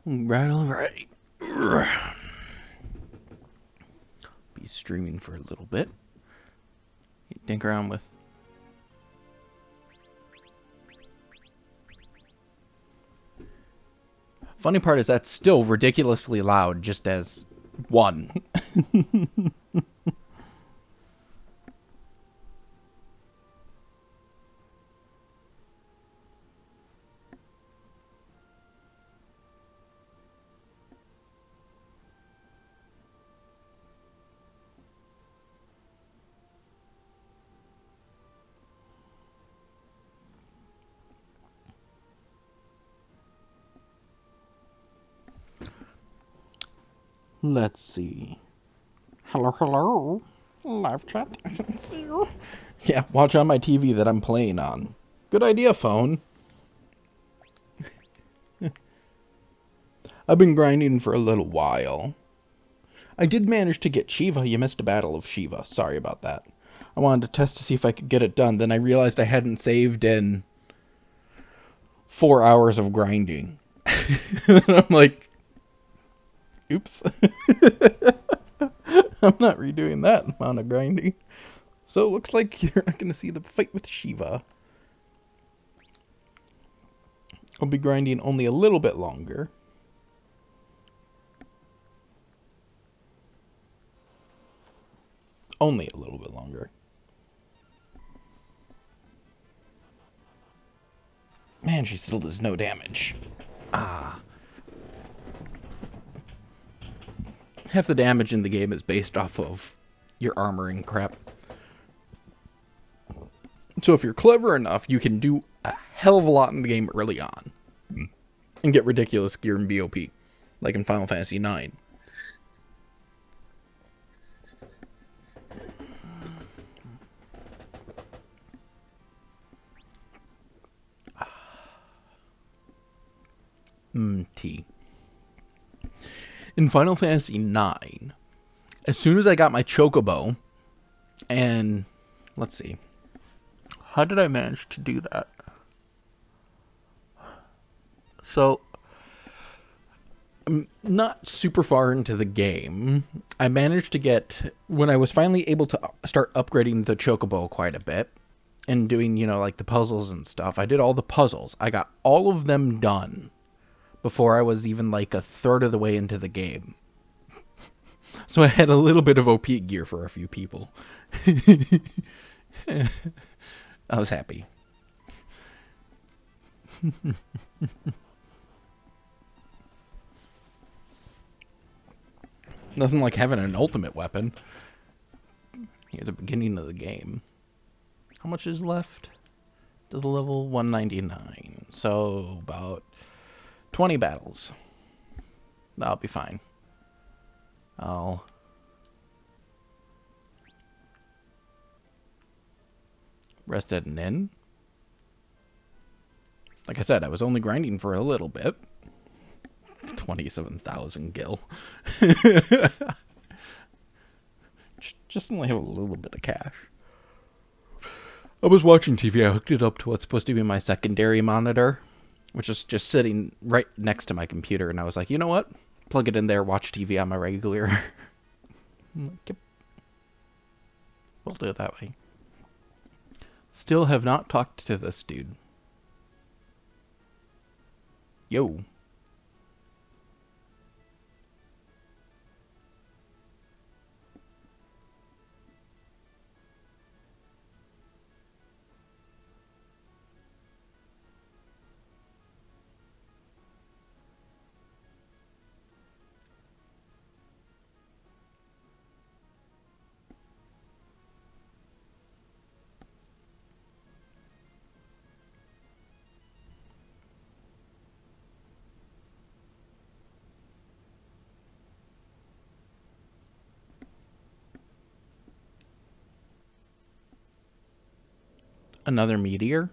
Right, all right. Be streaming for a little bit. Dink around with. Funny part is that's still ridiculously loud, just as one. Let's see. Hello, hello. Live chat. I can see you. Yeah, watch on my TV that I'm playing on. Good idea, phone. I've been grinding for a little while. I did manage to get Shiva. You missed a battle of Shiva. Sorry about that. I wanted to test to see if I could get it done. Then I realized I hadn't saved in 4 hours of grinding. And I'm like, oops. I'm not redoing that amount of grinding. So it looks like you're not going to see the fight with Shiva. I'll be grinding only a little bit longer. Only a little bit longer. Man, she still does no damage. Ah. Half the damage in the game is based off of your armor and crap. So if you're clever enough, you can do a hell of a lot in the game early on. And get ridiculous gear in BOP. Like in Final Fantasy IX. Tea. In Final Fantasy IX, as soon as I got my Chocobo, and let's see, how did I manage to do that? So, I'm not super far into the game. I managed to get, when I was finally able to start upgrading the Chocobo quite a bit, and doing, like the puzzles and stuff, I did all the puzzles. I got all of them done before I was even like a third of the way into the game. So I had a little bit of OP gear for a few people. I was happy. Nothing like having an ultimate weapon near the beginning of the game. How much is left? To the level 199. So about 20 battles. That'll be fine. I'll rest at an inn. Like I said, I was only grinding for a little bit. 27,000 gil. Just only have a little bit of cash. I was watching TV. I hooked it up to what's supposed to be my secondary monitor, which is just sitting right next to my computer. And I was like, you know what? Plug it in there, watch TV on my regular. Yep. We'll do it that way. Still have not talked to this dude. Yo. Another meteor?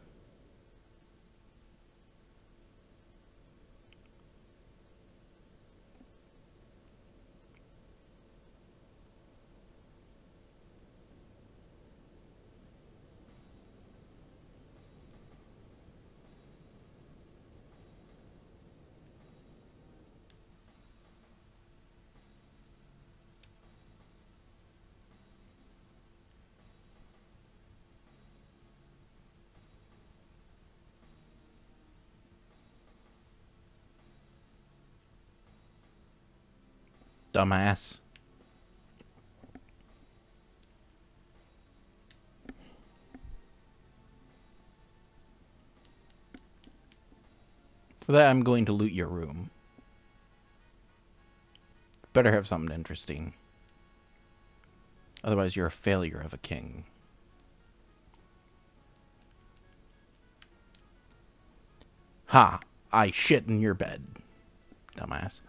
Dumbass. For that, I'm going to loot your room. Better have something interesting. Otherwise, you're a failure of a king. Ha! I shit in your bed. Dumbass.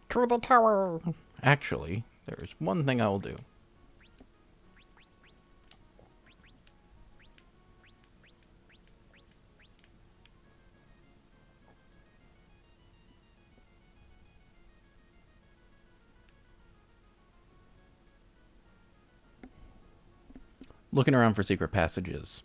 To the tower! Actually, there's one thing I will do. Looking around for secret passages.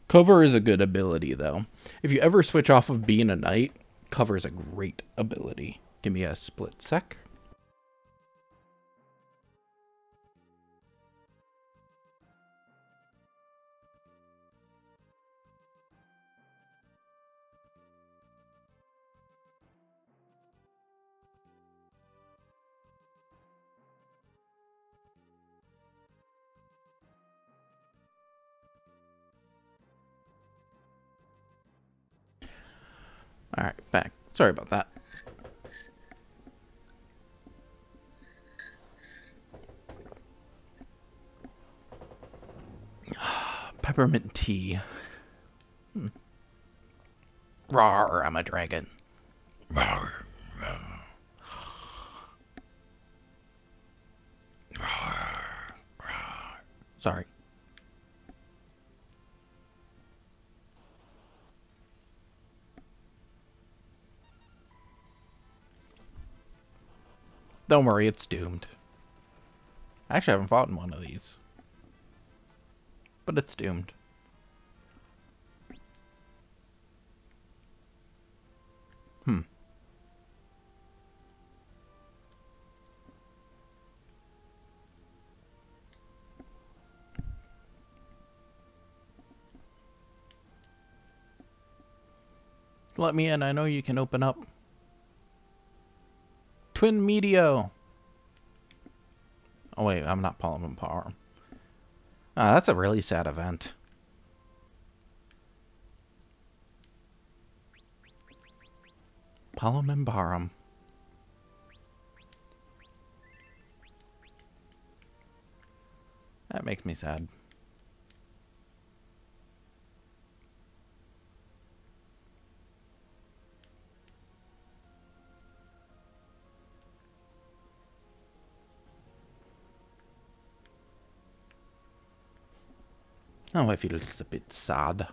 Cover is a good ability, though. If you ever switch off of being a knight, cover is a great ability. Give me a split sec. Alright, back. Sorry about that. Peppermint tea. Rawr, I'm a dragon. Rawr, rawr. Rawr, rawr. Sorry. Don't worry, it's doomed. I actually haven't fought in one of these. But it's doomed. Let me in, I know you can open up. Twin Meteo! Oh wait, I'm not Parliament Power. Ah, that's a really sad event. Palomembarum. That makes me sad. Oh, I feel just a bit sad.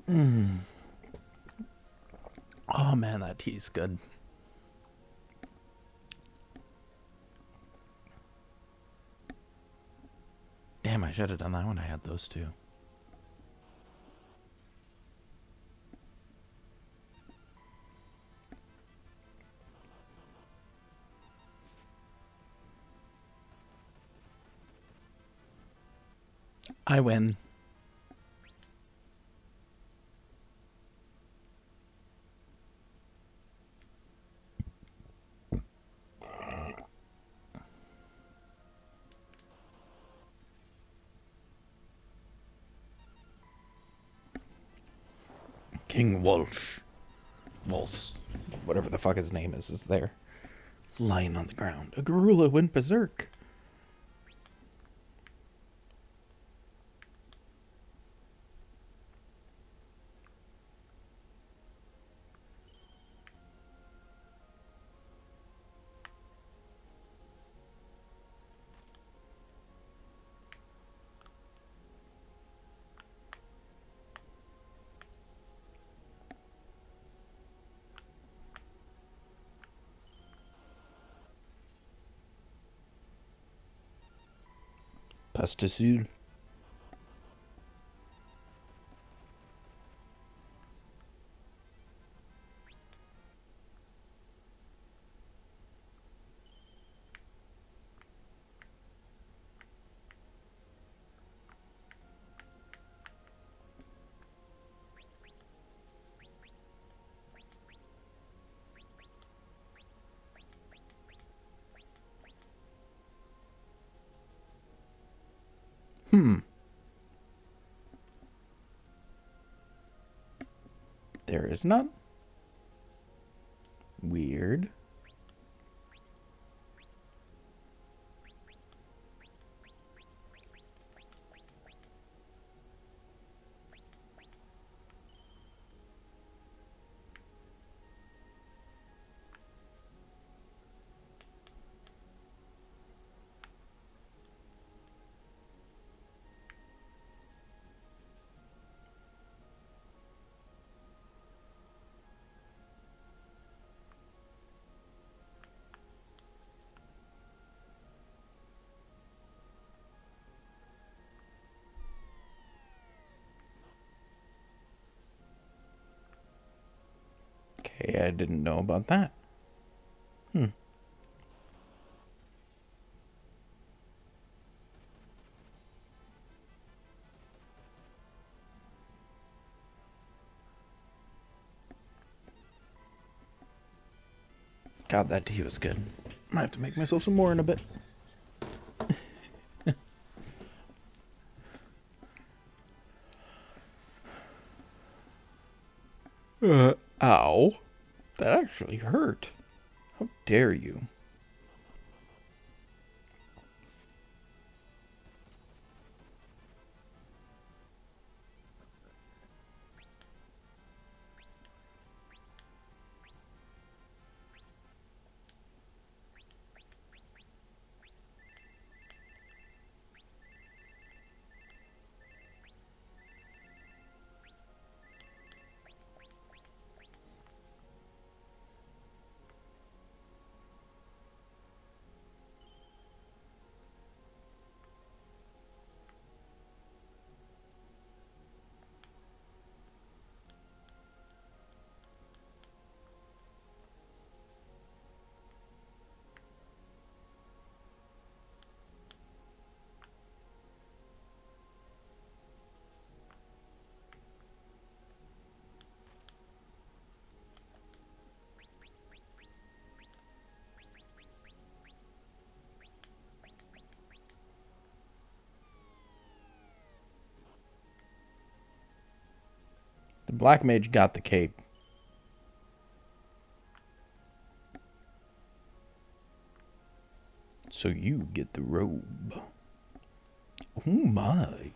Oh man, that tea's good. Damn, I should have done that when I had those two. I win. King Walsh. Walsh. Whatever the fuck his name is there. Lying on the ground. A gorilla went berserk. Pesticide. There is none. Weird. Okay, I didn't know about that. God, that tea was good. Might have to make myself some more in a bit. Ow. That actually hurt. How dare you? The black mage got the cape. So you get the robe. Oh my.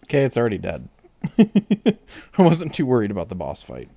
Okay, it's already dead. I wasn't too worried about the boss fight.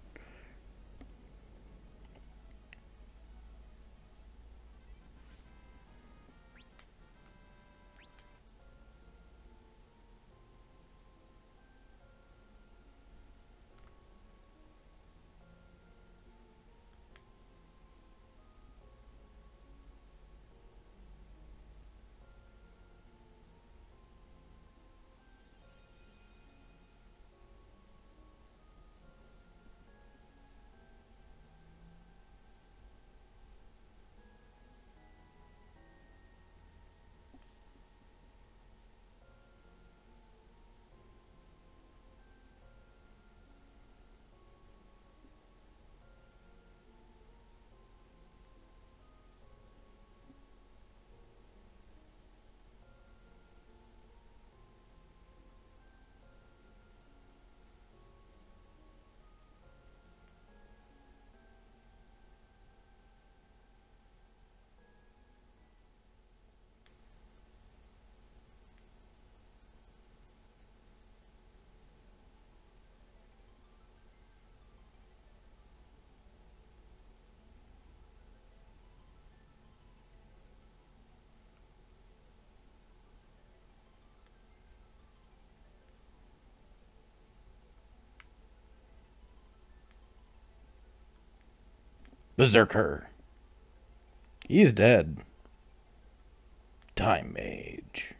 Berserker. He's dead. Time Mage.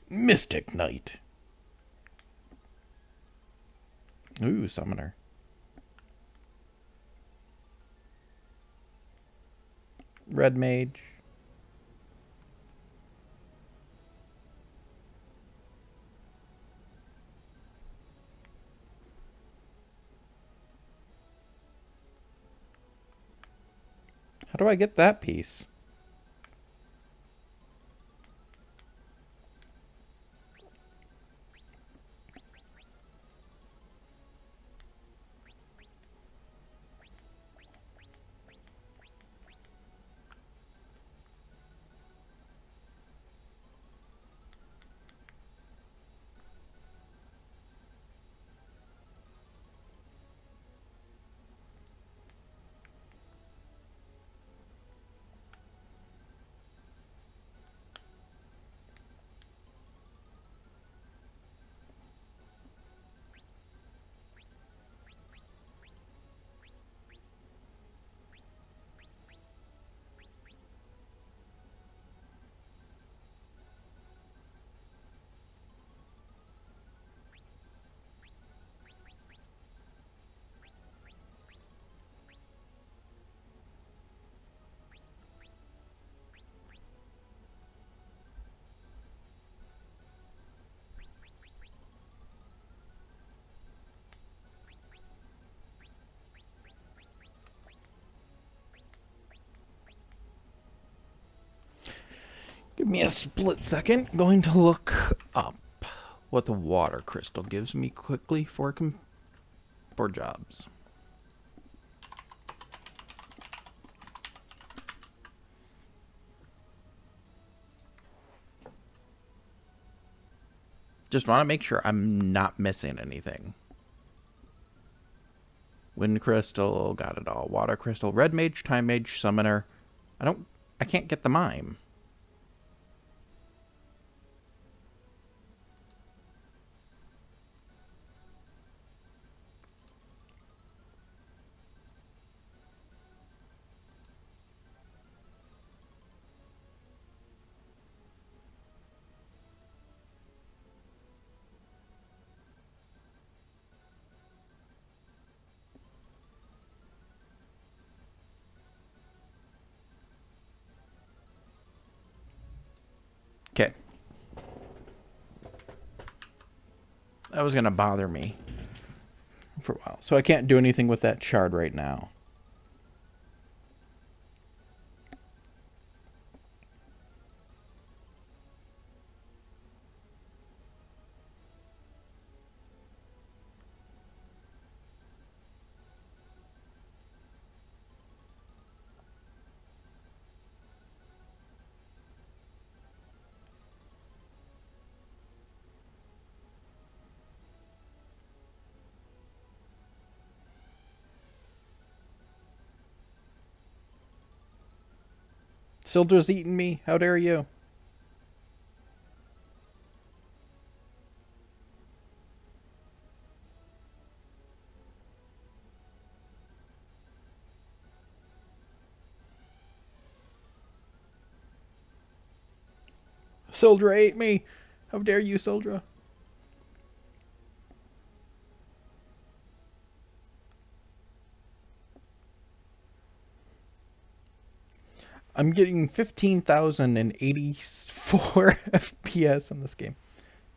Mystic Knight. Ooh, Summoner. Red Mage. How do I get that piece? Give me a split second. Going to look up what the water crystal gives me quickly for jobs. Just want to make sure I'm not missing anything. Wind crystal, got it all. Water crystal, red mage, time mage, summoner. I can't get the mime. Okay. That was gonna bother me for a while. So I can't do anything with that shard right now. Sildra's eating me. How dare you? Sildra ate me. How dare you, Sildra? I'm getting 15,084 FPS on this game.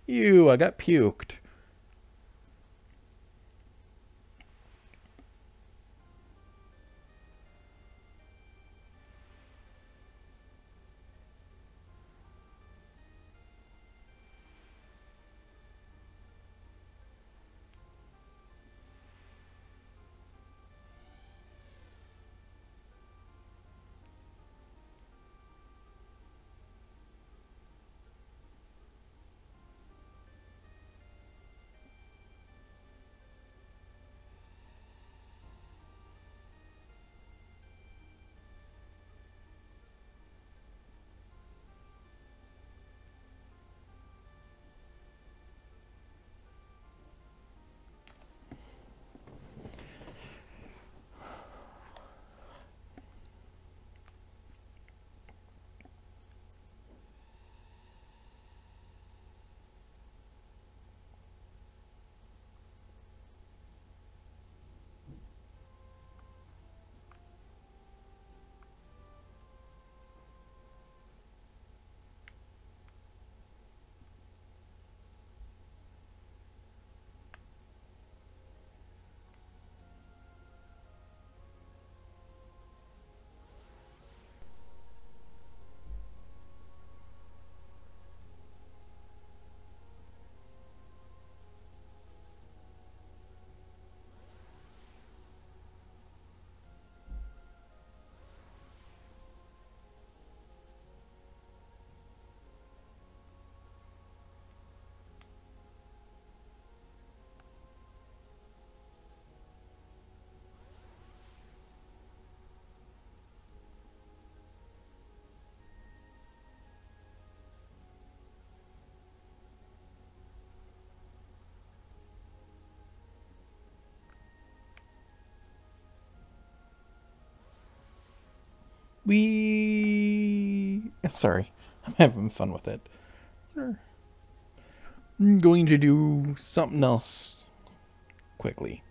Ew, I got puked. Sorry, I'm having fun with it. I'm going to do something else quickly.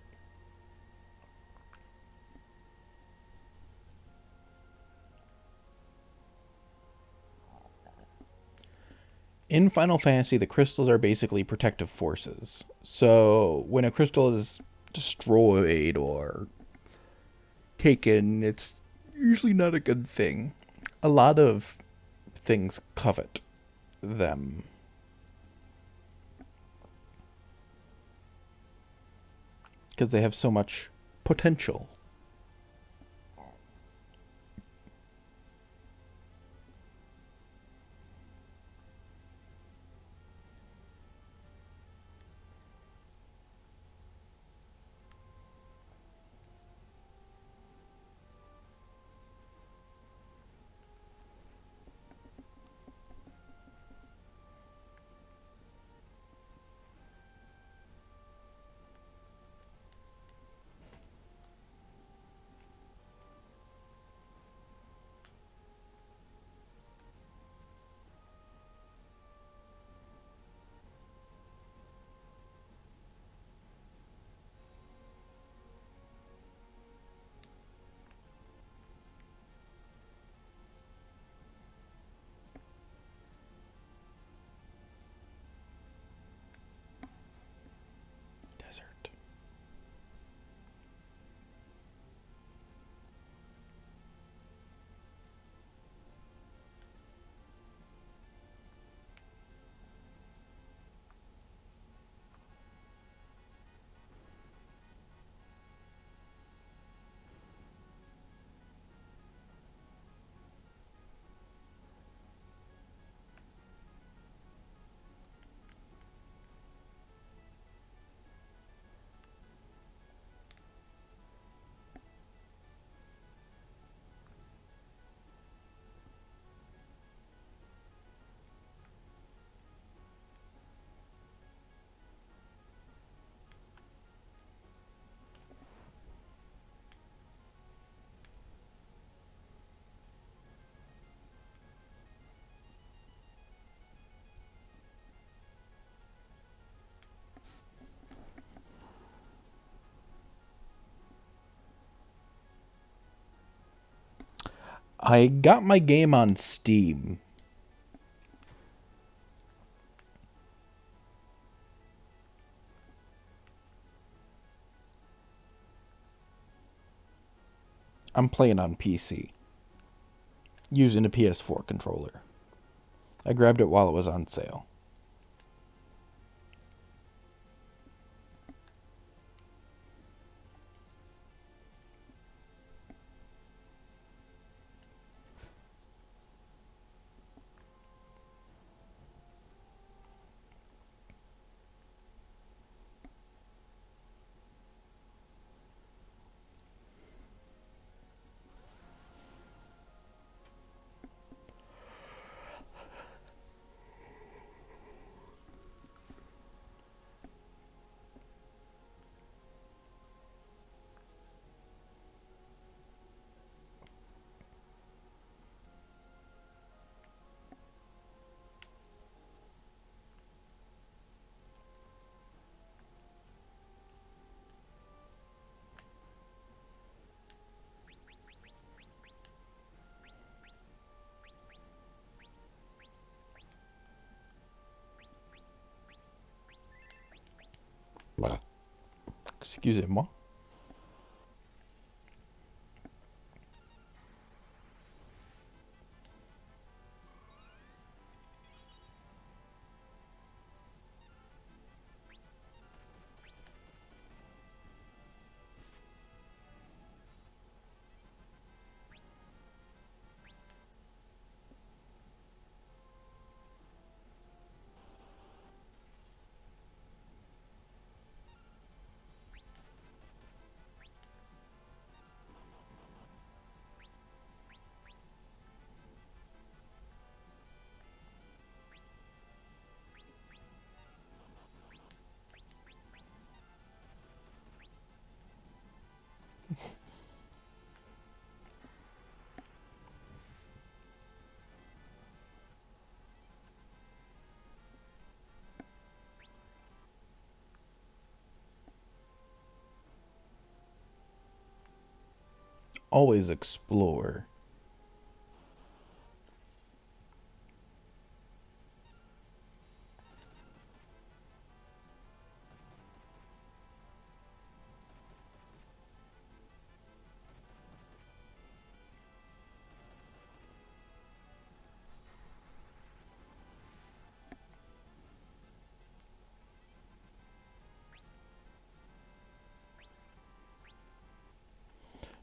In Final Fantasy, the crystals are basically protective forces. So when a crystal is destroyed or taken, it's usually not a good thing. A lot of things covet them because they have so much potential. Desert. I got my game on Steam. I'm playing on PC. Using a PS4 controller. I grabbed it while it was on sale. Excusez-moi. Always explore.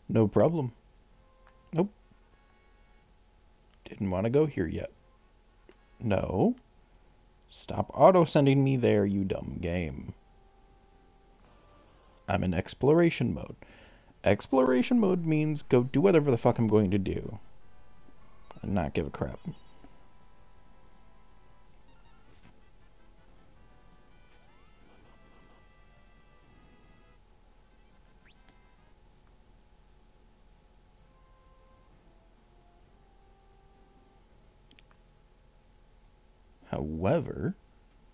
No problem. Nope. Didn't want to go here yet. No. Stop auto-sending me there, you dumb game. I'm in exploration mode. Exploration mode means go do whatever the fuck I'm going to do. And not give a crap. However,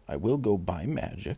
I will go buy magic.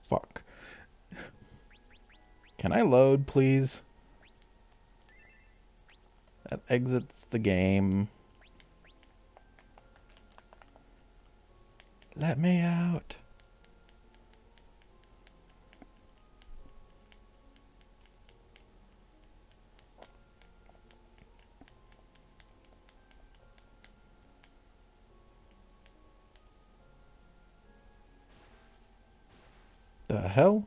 Fuck. Can I load, please? That exits the game. Let me out. The hell?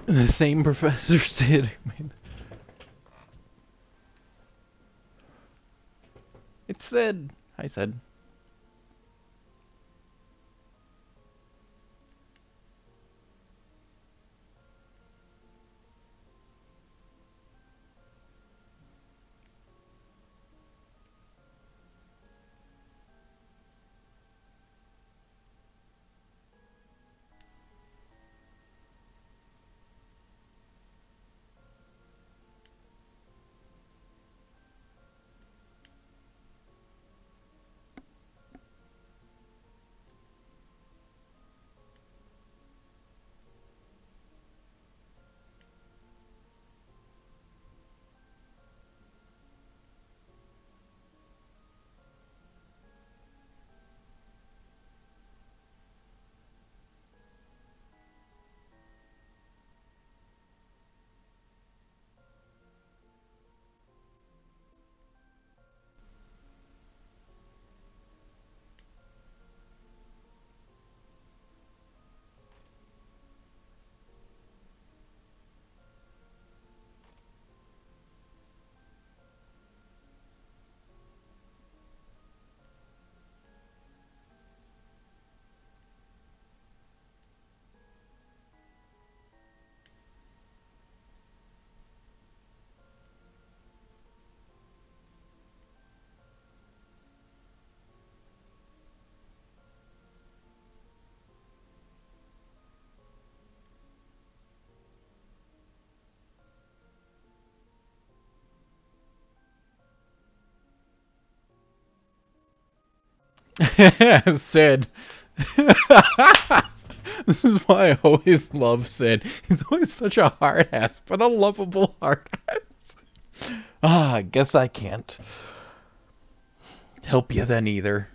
The same Professor Sid. It's Sid. Hi, Sid. Sid. This is why I always love Sid. He's always such a hard ass, but a lovable hard ass. I guess I can't help you then either.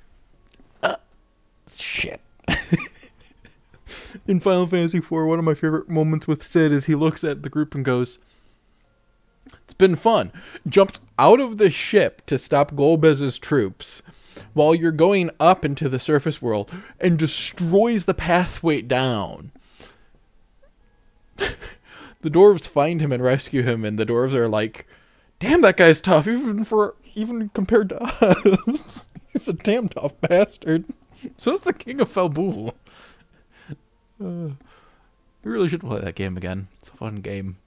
Shit. In Final Fantasy IV, one of my favorite moments with Sid is he looks at the group and goes, "It's been fun." Jumps out of the ship to stop Golbez's troops while you're going up into the surface world and destroys the pathway down. The dwarves find him and rescue him, and the dwarves are like, "Damn, that guy's tough, even compared to us." He's a damn tough bastard. So's the King of Falbul. We really should play that game again. It's a fun game.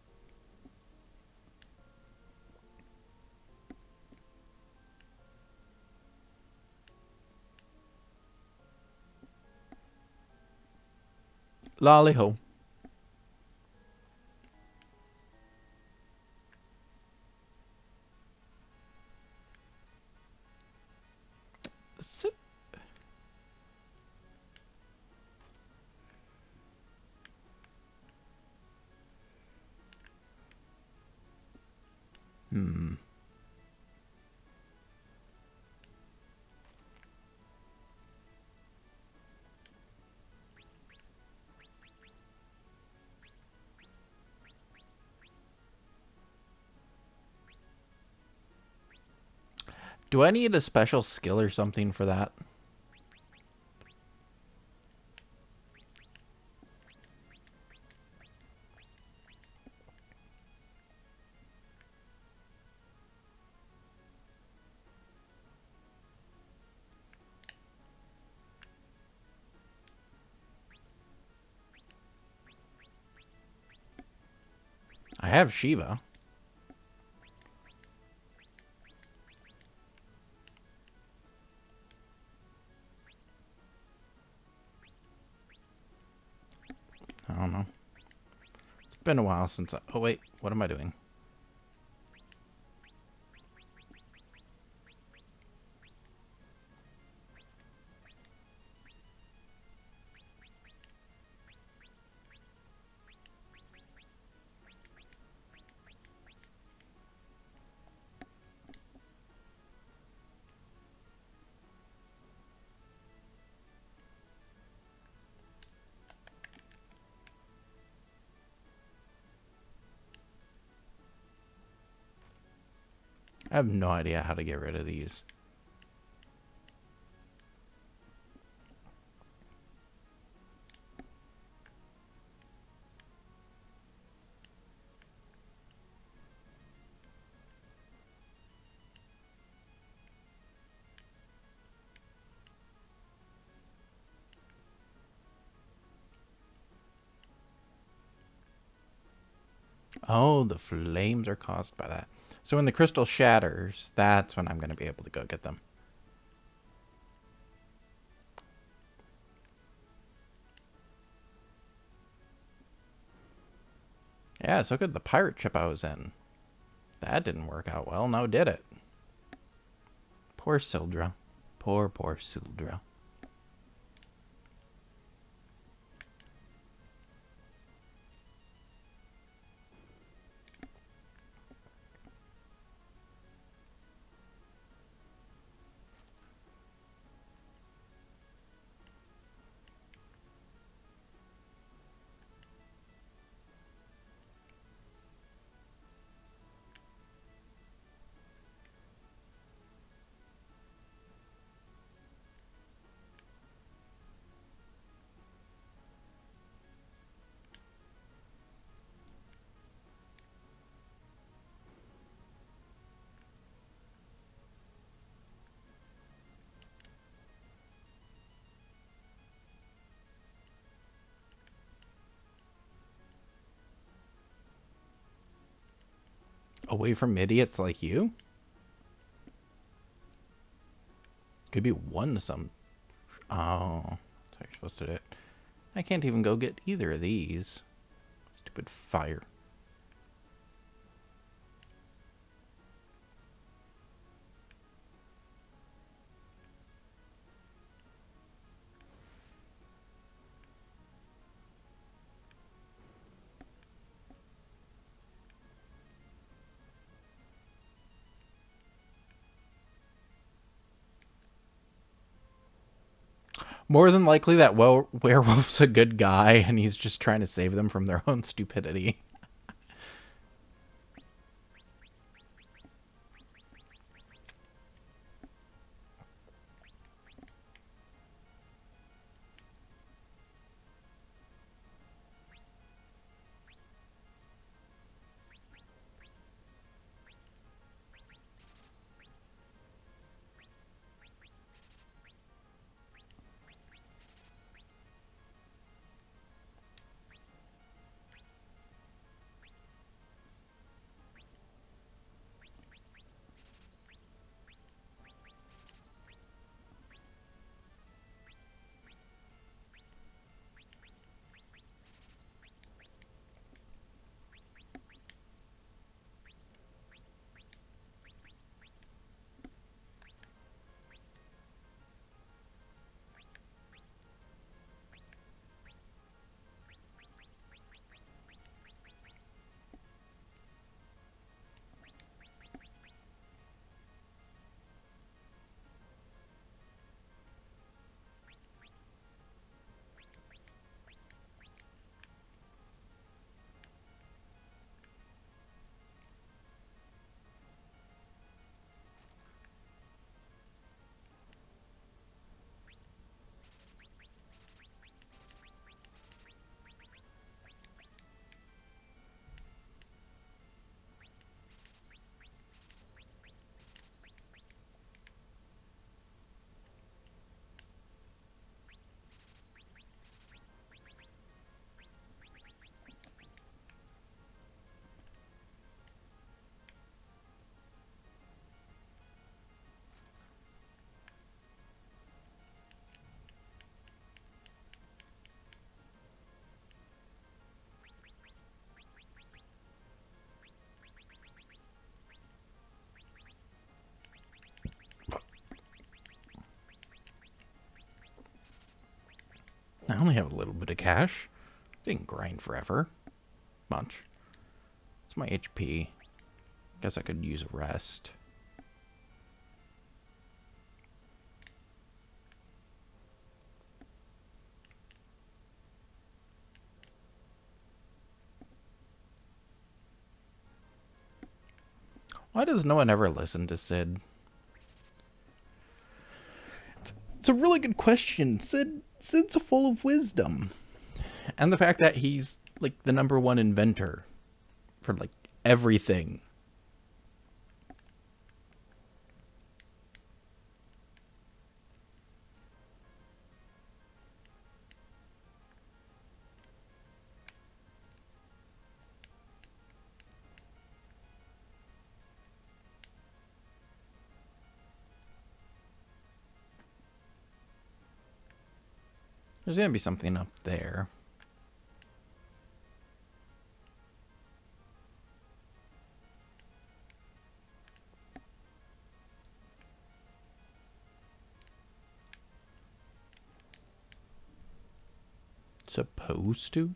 Lolly ho. Sit. Hmm. Do I need a special skill or something for that? I have Shiva. been a while since I... Oh, wait. What am I doing? I have no idea how to get rid of these. Oh, the flames are caused by that. So when the crystal shatters, that's when I'm going to be able to go get them. Yeah, so good. The pirate ship I was in. That didn't work out well, now did it? Poor Sildra. Poor Sildra. Away from idiots like you? Could be one to some... Oh, that's how you're supposed to do it. I can't even go get either of these. Stupid fire. More than likely that werewolf's a good guy and he's just trying to save them from their own stupidity. bit of cash. Didn't grind forever. Much. It's my HP. Guess I could use a rest. Why does no one ever listen to Sid? It's a really good question. Sid's full of wisdom. And the fact that he's like the #1 inventor for like everything. There's gonna be something up there. Supposed to?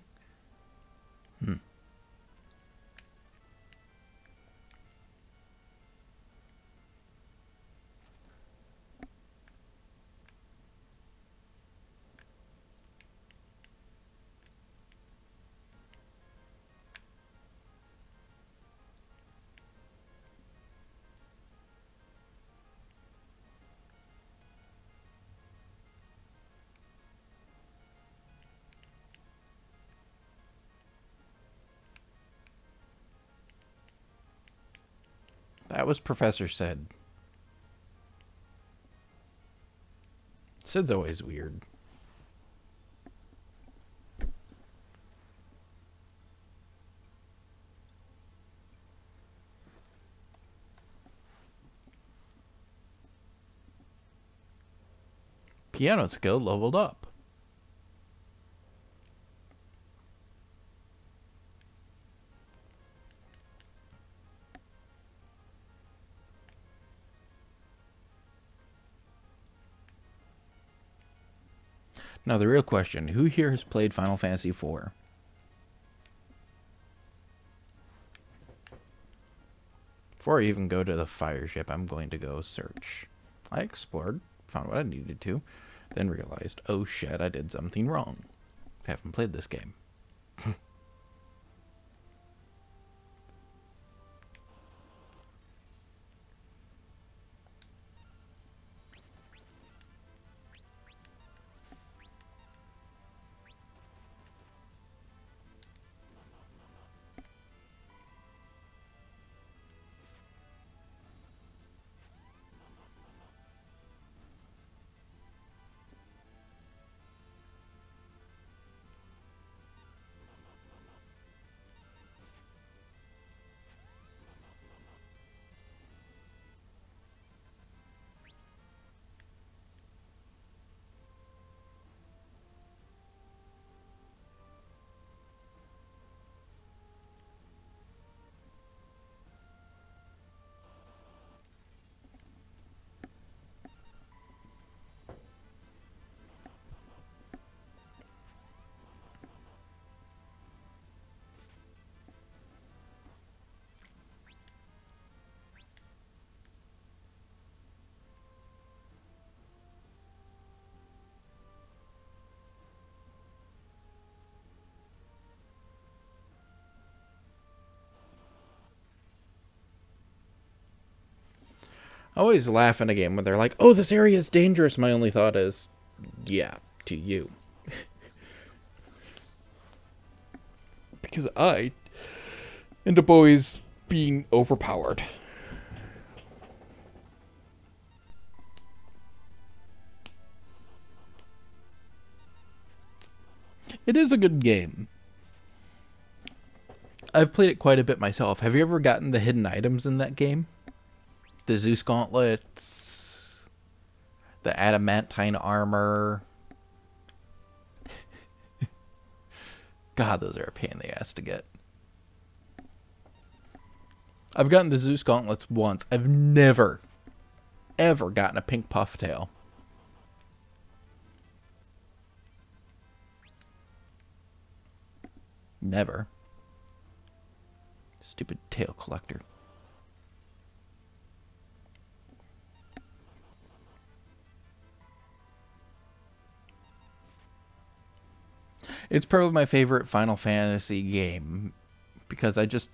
That was Professor Sid. Sid's always weird. Piano skill leveled up. Now the real question, who here has played Final Fantasy IV? Before I even go to the fire ship, I'm going to go search. I explored, found what I needed to, then realized, oh shit, I did something wrong. I haven't played this game. I always laugh in a game when they're like, oh, this area is dangerous. My only thought is, yeah, to you. Because I end up always being overpowered. It is a good game. I've played it quite a bit myself. Have you ever gotten the hidden items in that game? The Zeus gauntlets, the adamantine armor. God, those are a pain in the ass to get. I've gotten the Zeus gauntlets once. I've never, ever gotten a pink puff tail. Never. Stupid tail collector. It's probably my favorite Final Fantasy game because it's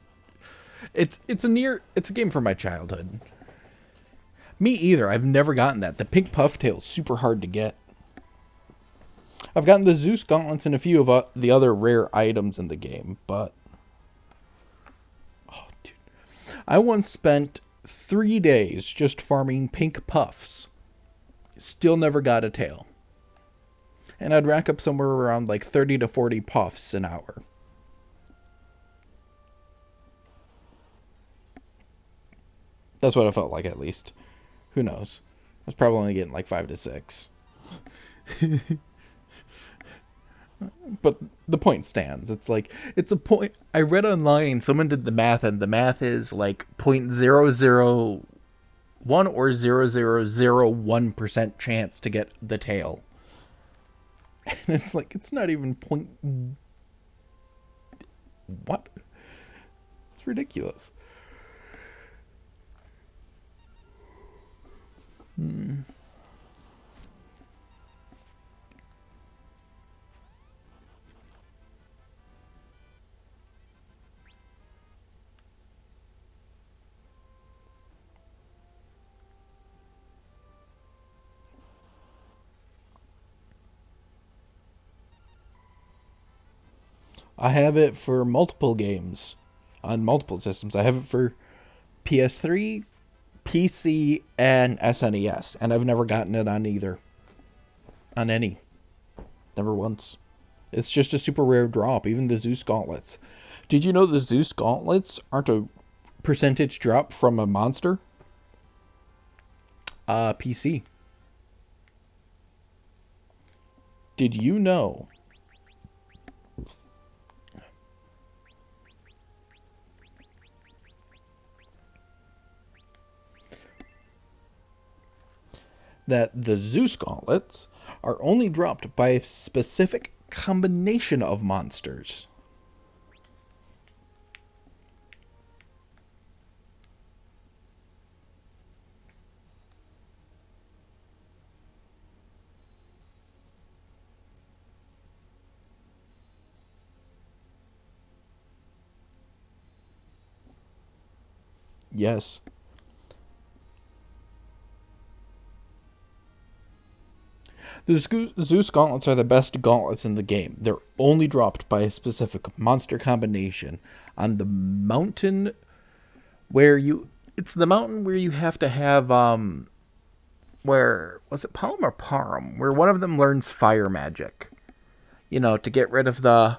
a game from my childhood. Me either. I've never gotten that. The pink puff tail's super hard to get. I've gotten the Zeus gauntlets and a few of the other rare items in the game, but oh, dude. I once spent 3 days just farming pink puffs. Still never got a tail. And I'd rack up somewhere around like 30 to 40 puffs an hour. That's what it felt like, at least. Who knows? I was probably only getting like 5 to 6. But the point stands. It's a point. I read online, someone did the math, and the math is like 0.001 or 0.001% chance to get the tail. And it's like, it's not even point. What? It's ridiculous. I have it for multiple games on multiple systems. I have it for PS3, PC, and SNES, and I've never gotten it on either. On any. Never once. It's just a super rare drop, even the Zeus gauntlets. Did you know the Zeus gauntlets aren't a percentage drop from a monster? PC. Did you know that the Zeus gauntlets are only dropped by a specific combination of monsters? Yes. The Zeus gauntlets are the best gauntlets in the game. They're only dropped by a specific monster combination on the mountain where you. It's the mountain where you have to have where was it Palm or Parum? Where one of them learns fire magic. You know, to get rid of the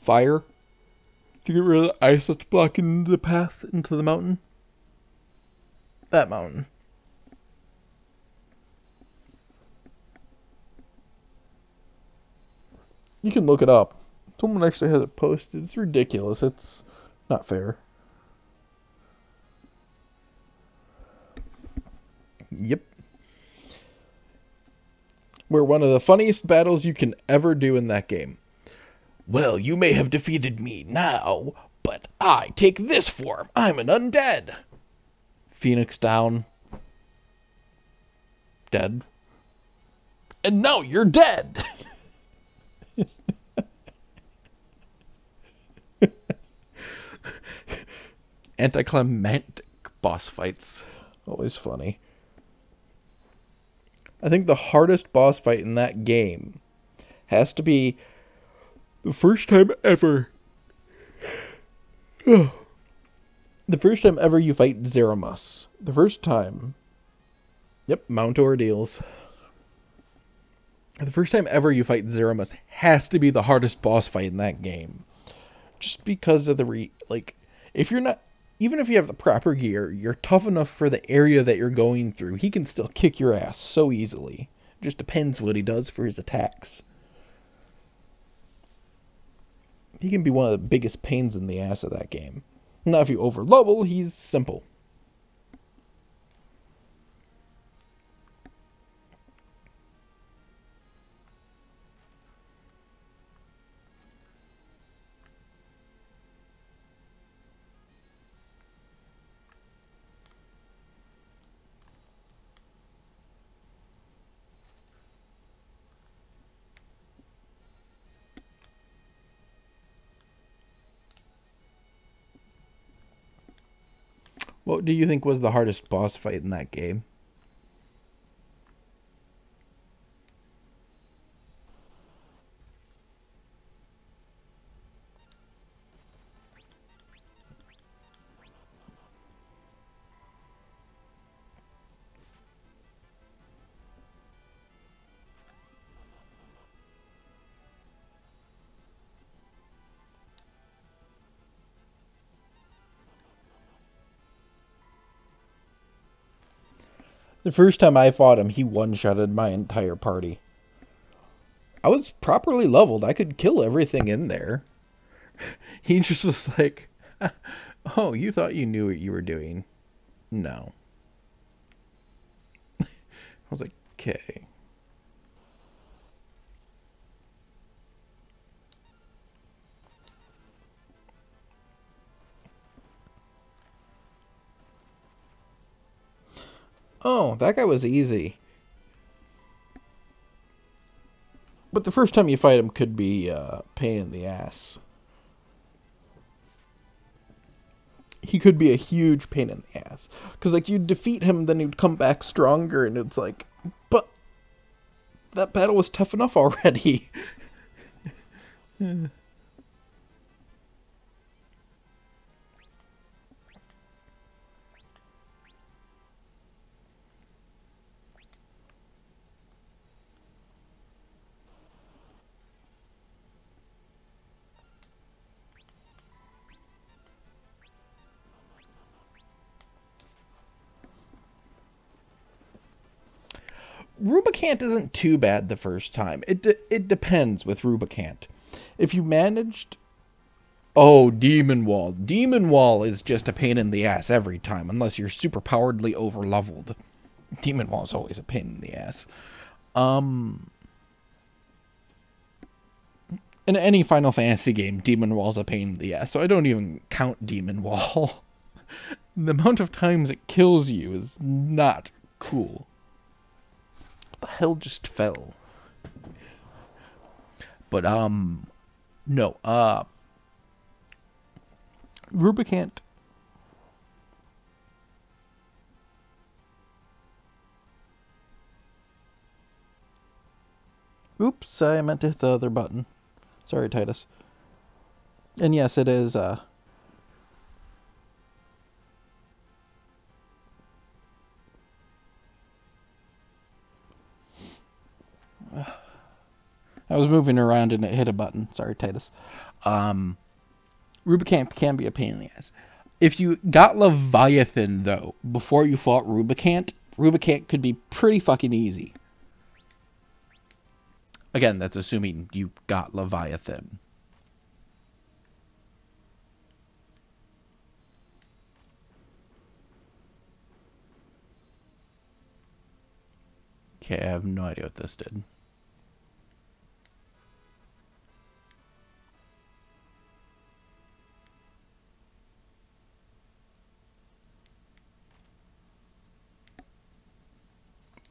fire. To get rid of the ice that's blocking the path into the mountain. That mountain. You can look it up. Someone actually has it posted. It's ridiculous. It's not fair. Yep. We're one of the funniest battles you can ever do in that game. Well, you may have defeated me now, but I take this form. I'm an undead. Phoenix down. Dead. And now you're dead. Anticlimactic boss fights. Always funny. I think the hardest boss fight in that game has to be the first time ever. The first time ever you fight Zeramus. The first time. Yep, Mount Ordeals. The first time ever you fight Zeramus has to be the hardest boss fight in that game. Just because of the if you're not, even if you have the proper gear, you're tough enough for the area that you're going through. He can still kick your ass so easily. It just depends what he does for his attacks. He can be one of the biggest pains in the ass of that game. Now, if you overlevel, he's simple. What do you think was the hardest boss fight in that game? The first time I fought him, he one-shotted my entire party. I was properly leveled. I could kill everything in there. He just was like, oh, you thought you knew what you were doing. No. I was like, okay. Oh, that guy was easy. But the first time you fight him could be a pain in the ass. He could be a huge pain in the ass. Because, like, you'd defeat him, then he'd come back stronger, and it's like, but that battle was tough enough already. Rubicant isn't too bad the first time. It depends with Rubicant. If you managed... Oh, Demon Wall. Demon Wall is just a pain in the ass every time, unless you're super poweredly over-leveled. Demon Wall is always a pain in the ass. In any Final Fantasy game, Demon Wall's a pain in the ass, so I don't even count Demon Wall. The amount of times it kills you is not cool. The hell just fell? But, no, Rubicant. Oops, I meant to hit the other button. Sorry, Titus. And yes, it is, I was moving around and it hit a button. Sorry, Titus. Rubicant can be a pain in the ass. If you got Leviathan, though, before you fought Rubicant, Rubicant could be pretty fucking easy. Again, that's assuming you got Leviathan. Okay, I have no idea what this did.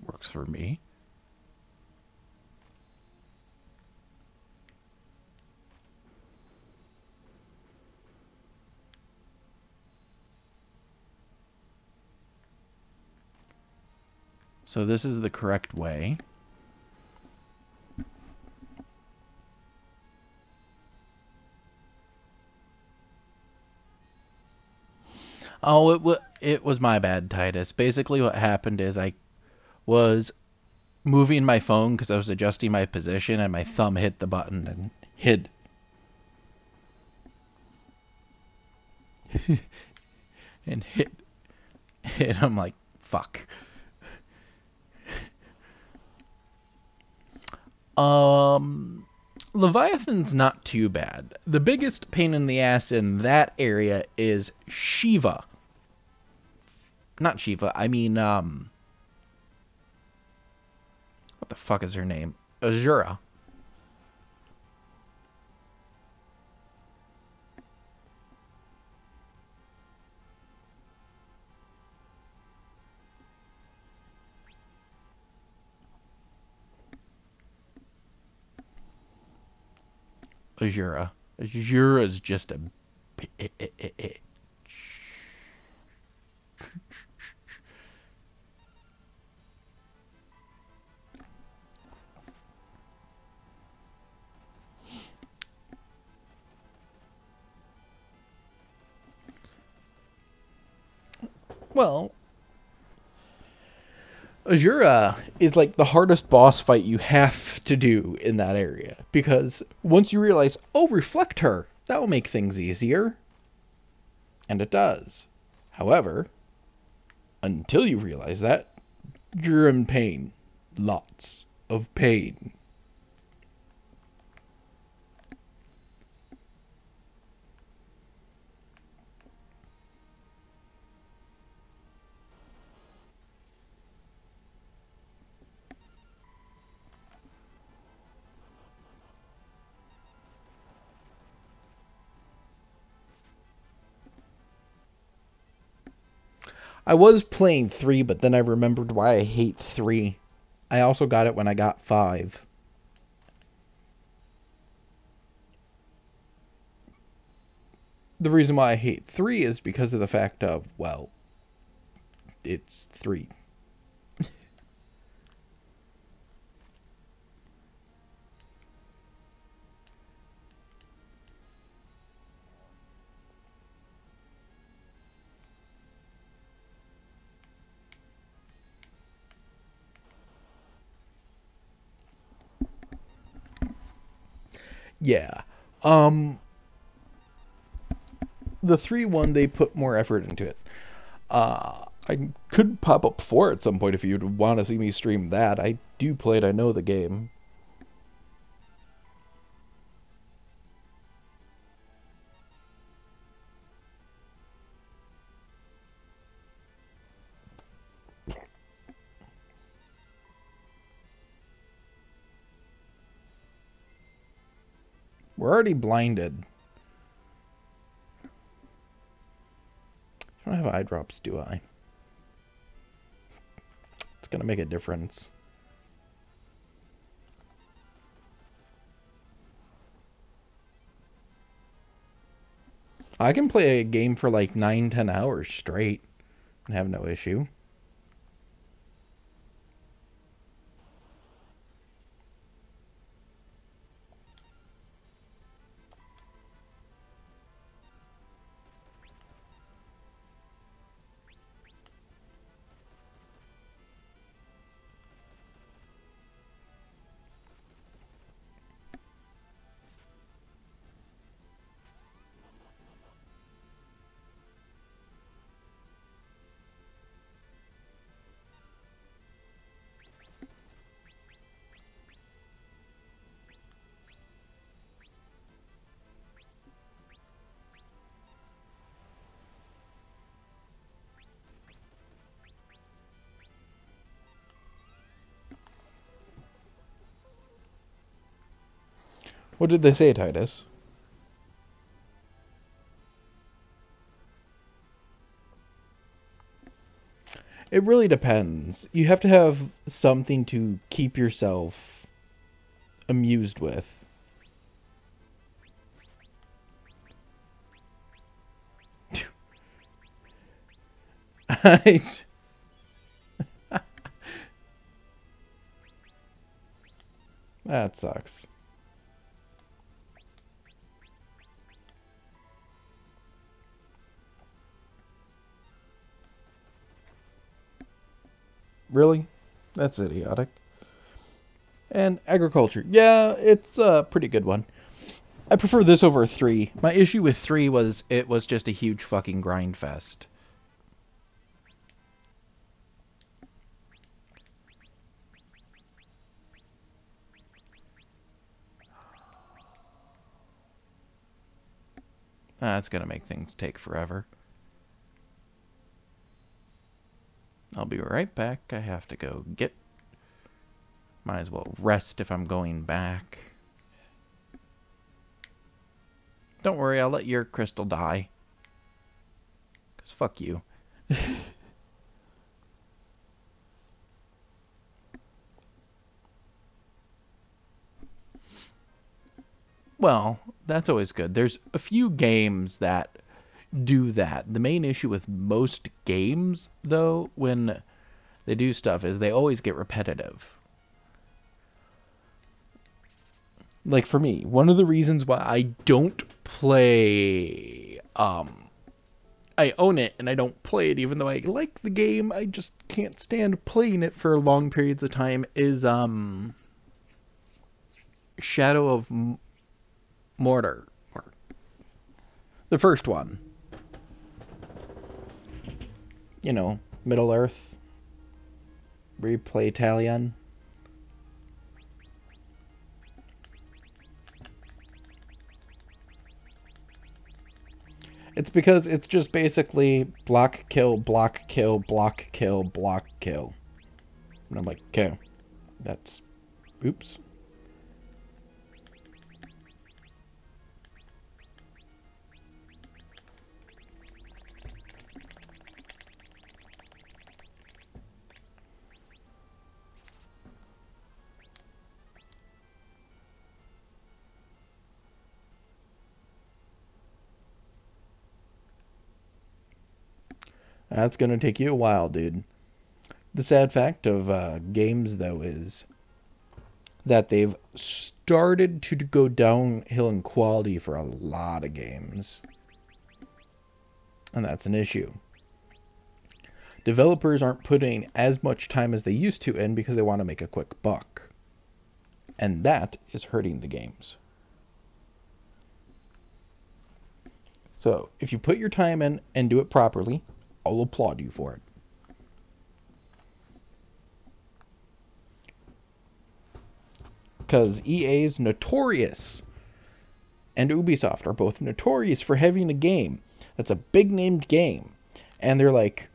Works for me. So this is the correct way. Oh, it was my bad, Titus. Basically what happened is I was moving my phone because I was adjusting my position and my thumb hit the button and hid. And hit. And I'm like, fuck. Leviathan's not too bad. The biggest pain in the ass in that area is Shiva. Not Shiva, I mean, what the fuck is her name? Azura. Azura. Azura's just a... Well, Azura is like the hardest boss fight you have to do in that area. Because once you realize, oh, reflect her, that will make things easier. And it does. However, until you realize that, you're in pain. Lots of pain. I was playing 3, but then I remembered why I hate 3. I also got it when I got 5. The reason why I hate 3 is because of the fact of, well, it's 3. Yeah. The 3 one, they put more effort into it. I could pop up 4 at some point if you'd want to see me stream that. I do play it, I know the game. We're already blinded. I don't have eye drops, do I? It's gonna make a difference. I can play a game for like 9-10 hours straight and have no issue. What did they say, Titus? It really depends. You have to have something to keep yourself amused with. That sucks. Really? That's idiotic. And agriculture. Yeah, it's a pretty good one. I prefer this over 3. My issue with 3 was it was just a huge fucking grind fest. That's gonna make things take forever. I'll be right back. I have to go get... Might as well rest if I'm going back. Don't worry, I'll let your crystal die. 'Cause fuck you. Well, that's always good. There's a few games that do that. The main issue with most games, though, when they do stuff, is they always get repetitive. Like for me, one of the reasons why I don't play I own it and I don't play it, even though I like the game. I just can't stand playing it for long periods of time. Is Shadow of Mordor, the first one. You know, Middle Earth. Replay Talion. It's because it's just basically block, kill, block, kill, block, kill, block, kill. And I'm like, okay, that's... Oops. That's gonna take you a while, dude. The sad fact of games, though, is that they've started to go downhill in quality for a lot of games. And that's an issue. Developers aren't putting as much time as they used to in because they want to make a quick buck. And that is hurting the games. So, if you put your time in and do it properly, I'll applaud you for it. Because EA is notorious, and Ubisoft are both notorious for having a game that's a big named game. And they're like,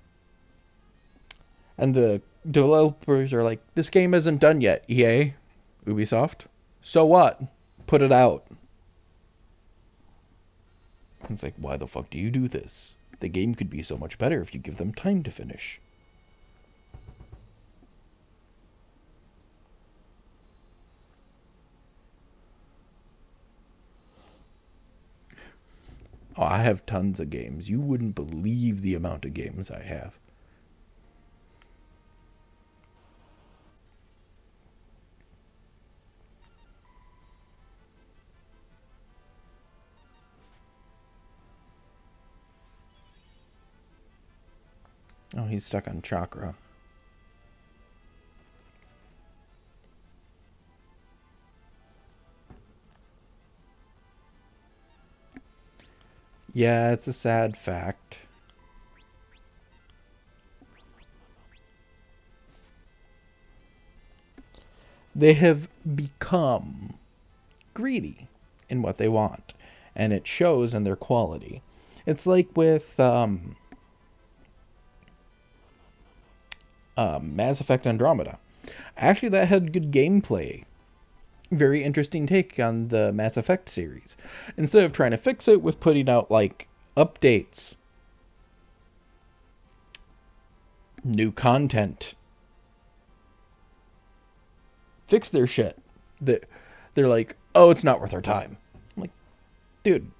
and the developers are like, this game isn't done yet, EA, Ubisoft. So what? Put it out. And it's like, why the fuck do you do this? The game could be so much better if you give them time to finish. Oh, I have tons of games. You wouldn't believe the amount of games I have. Oh, he's stuck on Chakra. Yeah, it's a sad fact. They have become greedy in what they want, and it shows in their quality. It's like with Mass Effect Andromeda. Actually, that had good gameplay. Very interesting take on the Mass Effect series. Instead of trying to fix it with putting out, like, updates, new content, fix their shit. They're like, oh, it's not worth our time. I'm like, dude,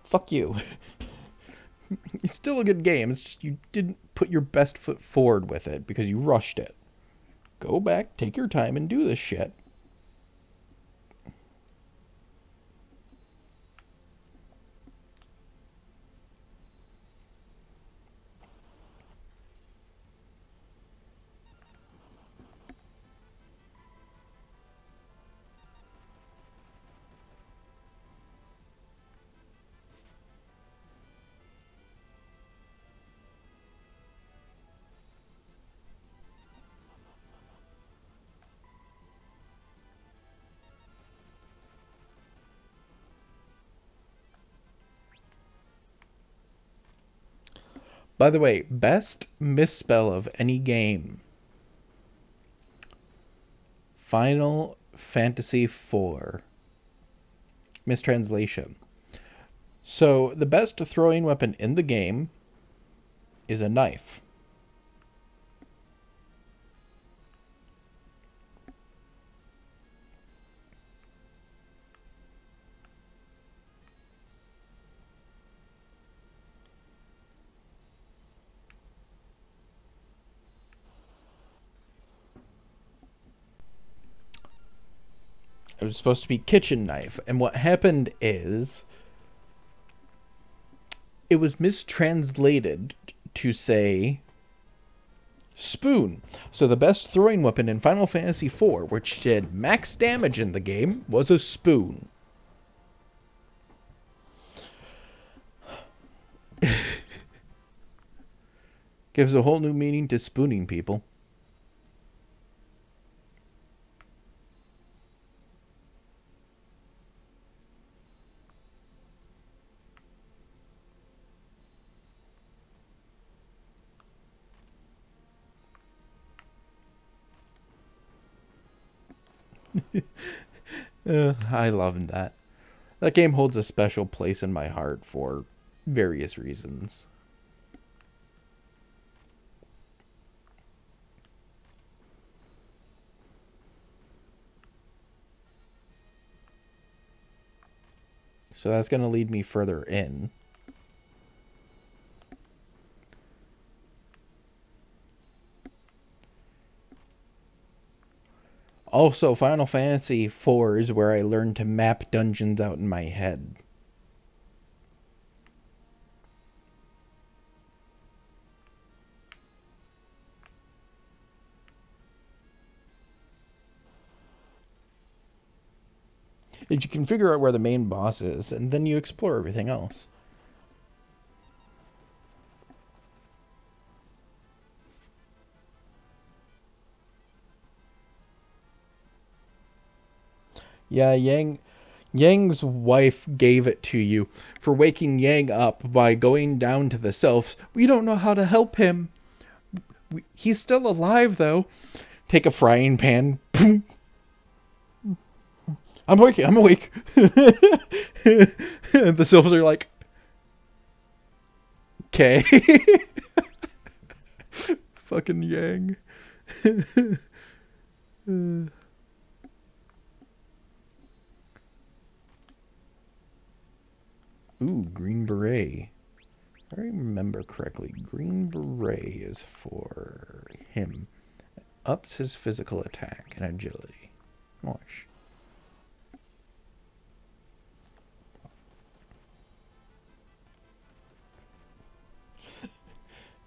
fuck you. It's still a good game. It's just you didn't put your best foot forward with it because you rushed it. Go back, take your time, and do this shit. By the way, best misspell of any game. Final Fantasy IV. Mistranslation. So, the best throwing weapon in the game is a knife. It was supposed to be kitchen knife. And what happened is it was mistranslated to say spoon. So the best throwing weapon in Final Fantasy IV, which did max damage in the game, was a spoon. Gives a whole new meaning to spooning people. I love that. That game holds a special place in my heart for various reasons. So that's going to lead me further in. Also, Final Fantasy IV is where I learned to map dungeons out in my head. You can figure out where the main boss is, and then you explore everything else. Yeah, Yang's wife gave it to you for waking Yang up by going down to the Sylphs. We don't know how to help him. He's still alive, though. Take a frying pan. I'm awake. I'm awake. And the Sylphs are like, okay. Fucking Yang. Ooh, Green Beret. If I remember correctly, Green Beret is for him. Ups his physical attack and agility. Watch.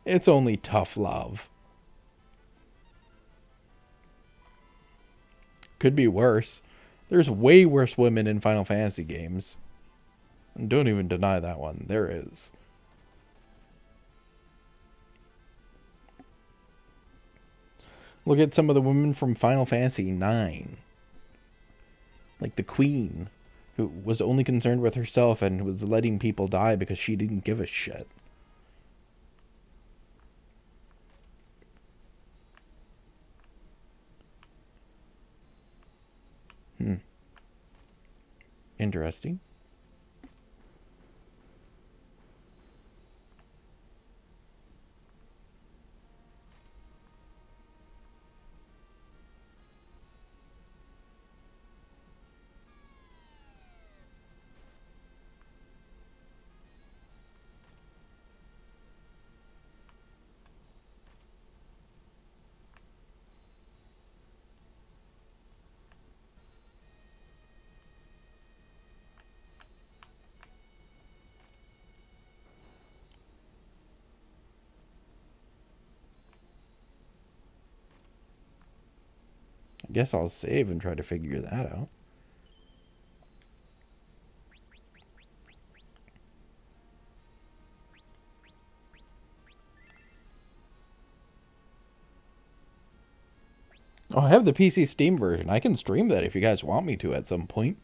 It's only tough love. Could be worse. There's way worse women in Final Fantasy games. And don't even deny that one. There is. Look at some of the women from Final Fantasy IX. Like the Queen, who was only concerned with herself and was letting people die because she didn't give a shit. Interesting. I guess I'll save and try to figure that out. Oh, I have the PC Steam version. I can stream that if you guys want me to at some point.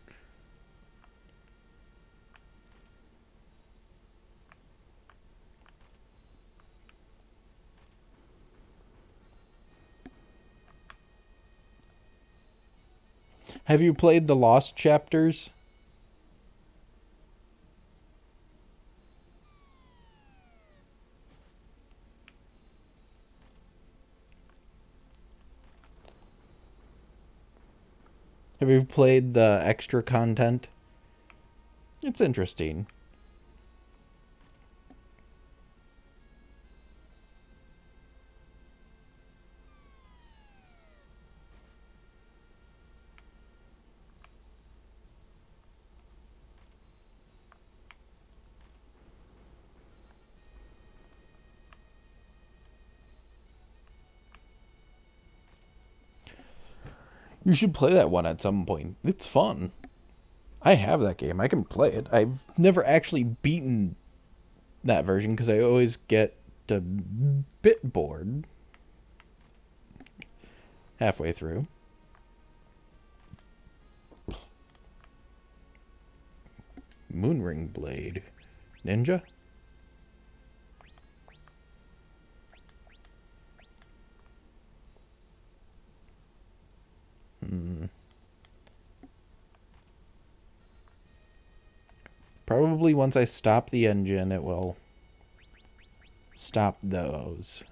Have you played the Lost chapters? Have you played the extra content? It's interesting. You should play that one at some point. It's fun. I have that game. I can play it. I've never actually beaten that version because I always get a bit bored halfway through. Moonring Blade. Ninja? Probably once I stop the engine, it will stop those.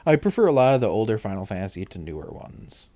I prefer a lot of the older Final Fantasy to newer ones.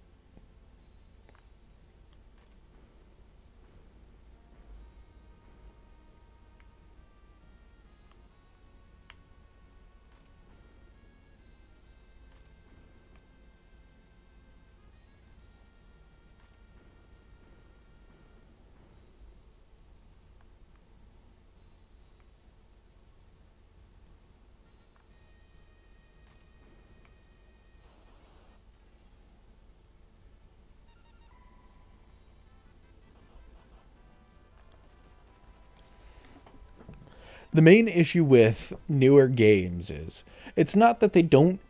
The main issue with newer games is it's not that they don't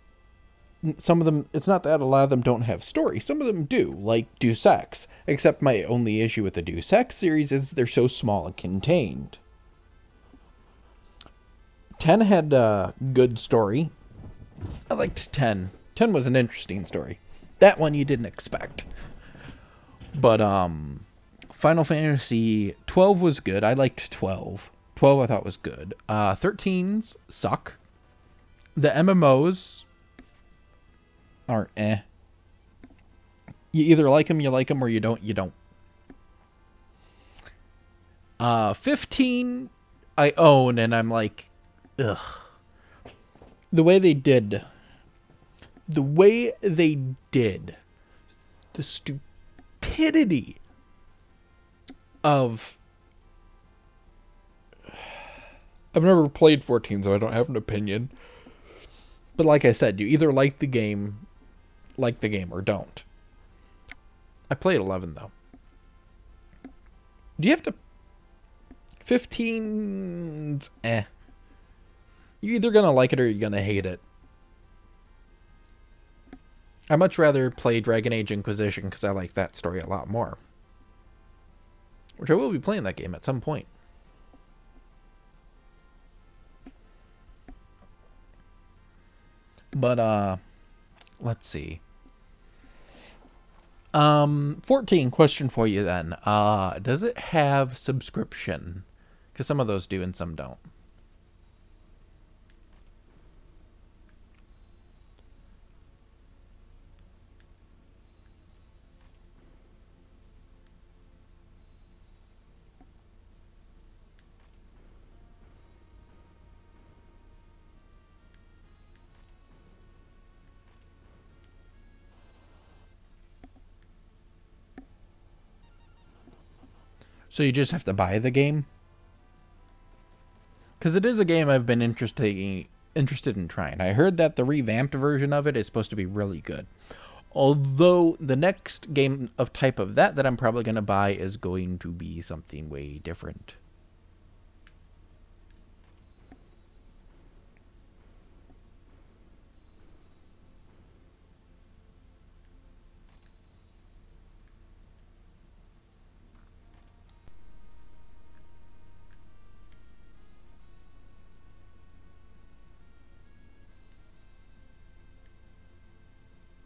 some of them it's not that a lot of them don't have story. Some of them do, like Deus Ex. Except my only issue with the Deus Ex series is they're so small and contained. 10 had a good story. I liked 10. 10 was an interesting story. That one you didn't expect. But Final Fantasy 12 was good. I liked 12. 12 I thought was good. 13s suck. The MMOs are eh. You either like them, or you don't. 15 I own, and I'm like, ugh. The way they did, the stupidity of. I've never played 14, so I don't have an opinion. But like I said, you either like the game, or don't. I played 11 though. Do you have to? 15's eh. You're either gonna like it or you're gonna hate it. I much rather play Dragon Age Inquisition because I like that story a lot more. Which I will be playing that game at some point. But let's see. 14 question for you then. Does it have subscription? Because some of those do and some don't. So you just have to buy the game? Because it is a game I've been interested in trying. I heard that the revamped version of it is supposed to be really good. Although the next game of type of that I'm probably going to buy is going to be something way different.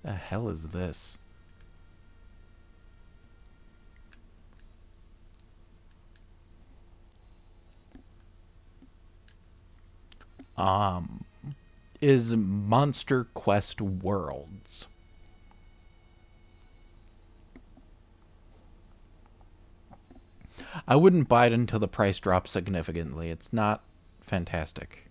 The hell is this? Um, is Monster Quest Worlds. I wouldn't buy it until the price drops significantly. It's not fantastic.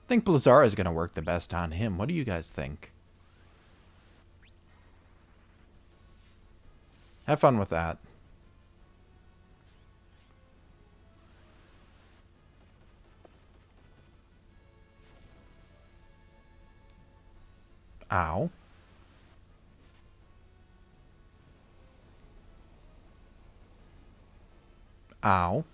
think Blizzara is going to work the best on him. What do you guys think? Have fun with that. Ow. Ow.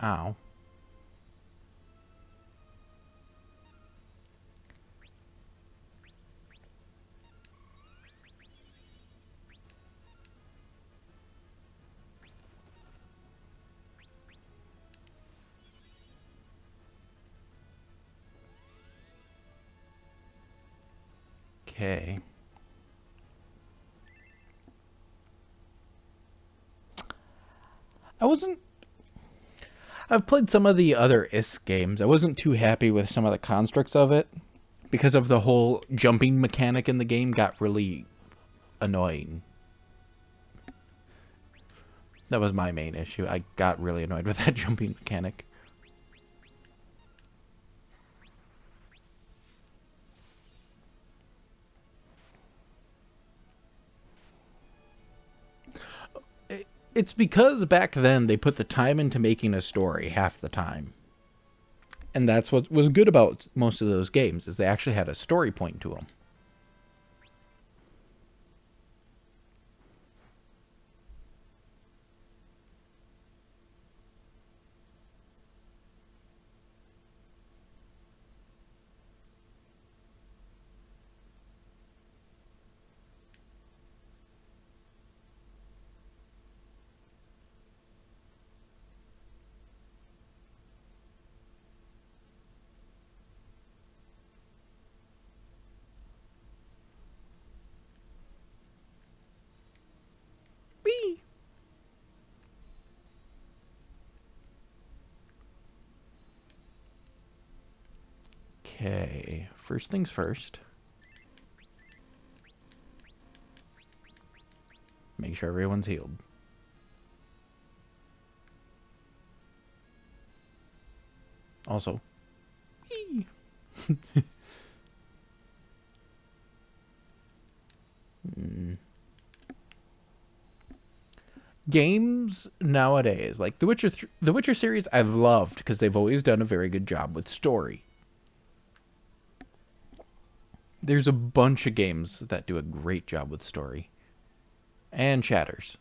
Ow. Okay. I wasn't... I've played some of the other IS games. I wasn't too happy with some of the constructs of it because of the whole jumping mechanic in the game got really annoying. That was my main issue. I got really annoyed with that jumping mechanic. It's because back then they put the time into making a story half the time. And that's what was good about most of those games, is they actually had a story point to them. Whee! Okay, first things first. Make sure everyone's healed. Also, whee! Games nowadays, like the Witcher series, I've loved because they've always done a very good job with story. There's a bunch of games that do a great job with story. And Shatters.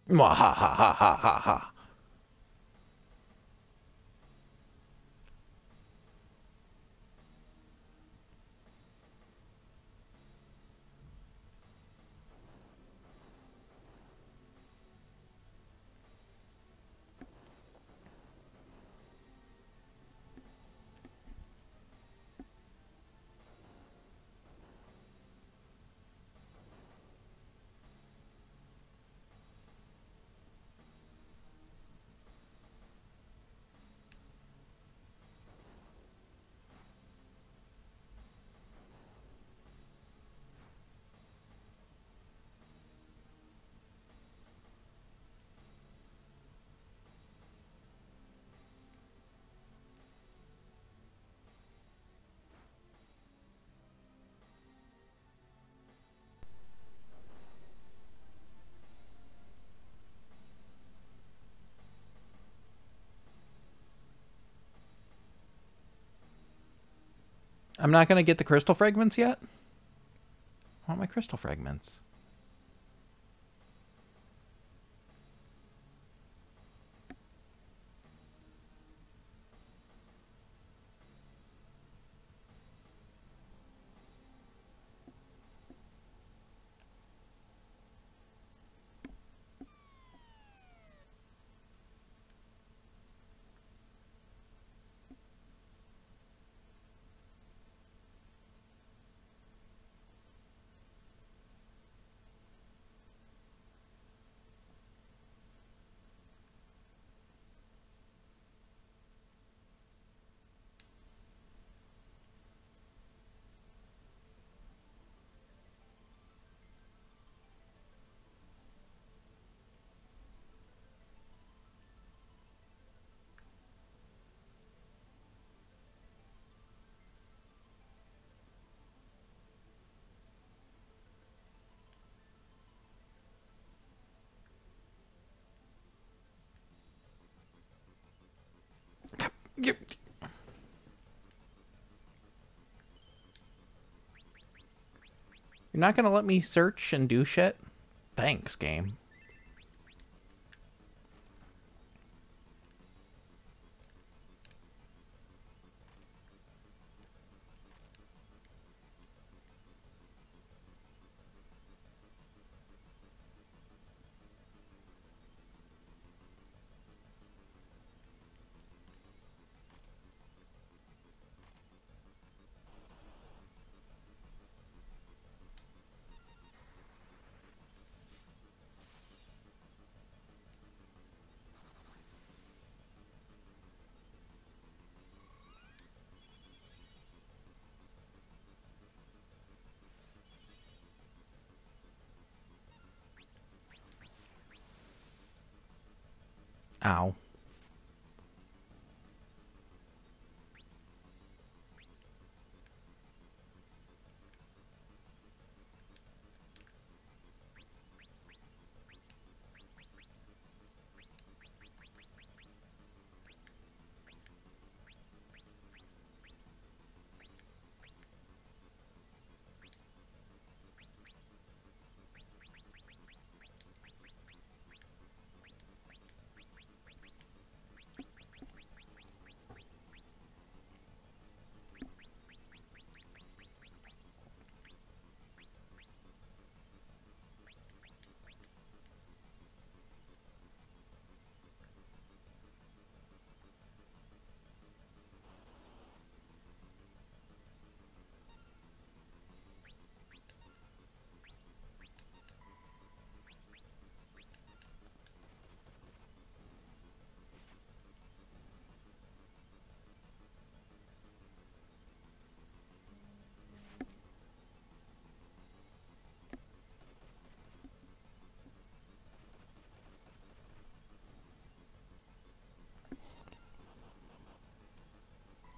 Mwahahahahaha. I'm not gonna get the crystal fragments yet? I want my crystal fragments. You're not gonna let me search and do shit? Thanks, game. Ow.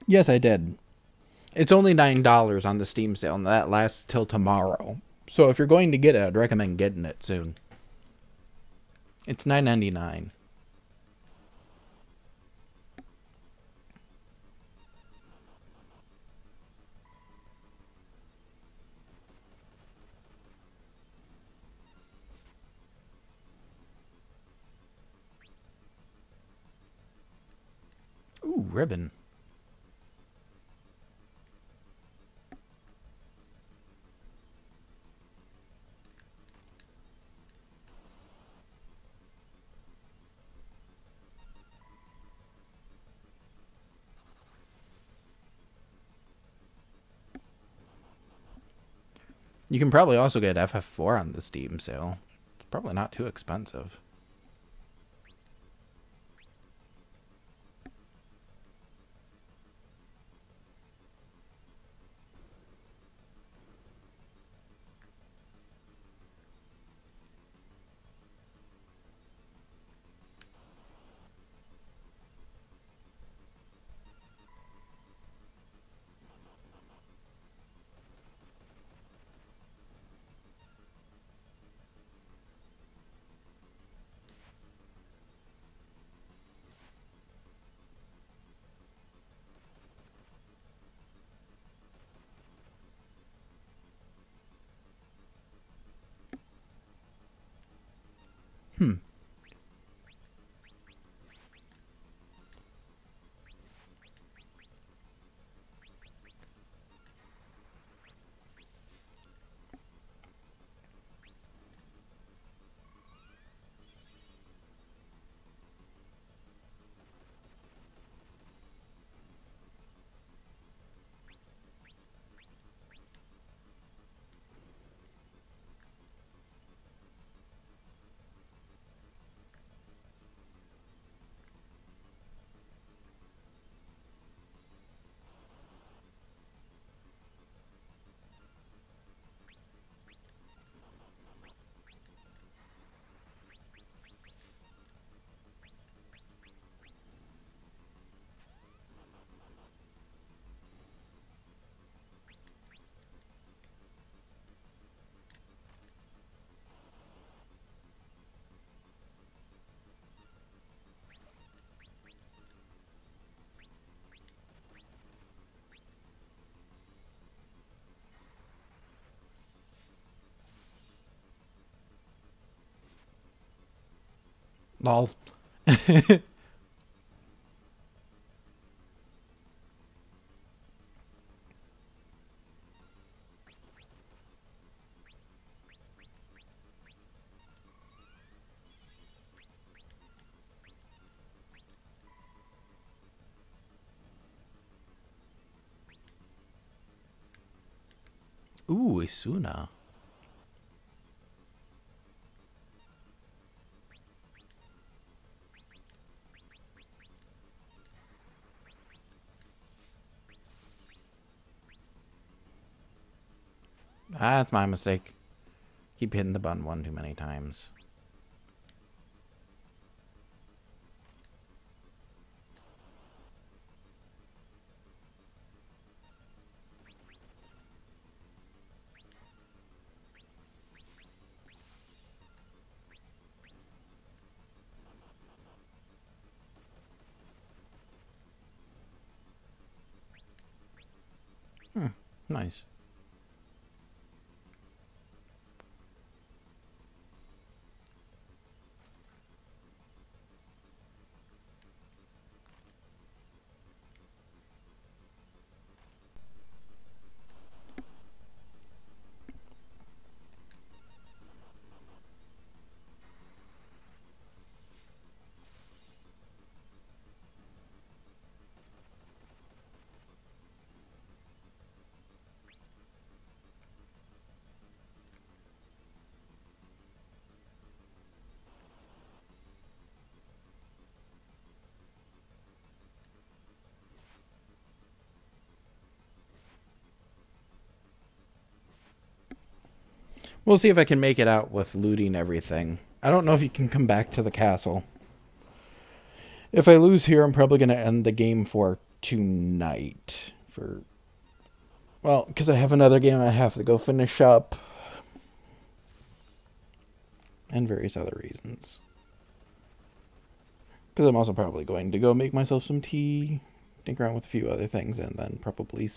Yes, I did. It's only $9 on the Steam sale, and that lasts till tomorrow. So if you're going to get it, I'd recommend getting it soon. It's $9.99. Ooh, ribbon. You can probably also get FF4 on the Steam sale. It's probably not too expensive. Lol. Ooh, Isuna. That's my mistake. Keep hitting the button one too many times. Nice. We'll see if I can make it out with looting everything. I don't know if you can come back to the castle. If I lose here, I'm probably going to end the game for tonight. Well, because I have another game I have to go finish up. And various other reasons. Because I'm also probably going to go make myself some tea, tinker around with a few other things, and then probably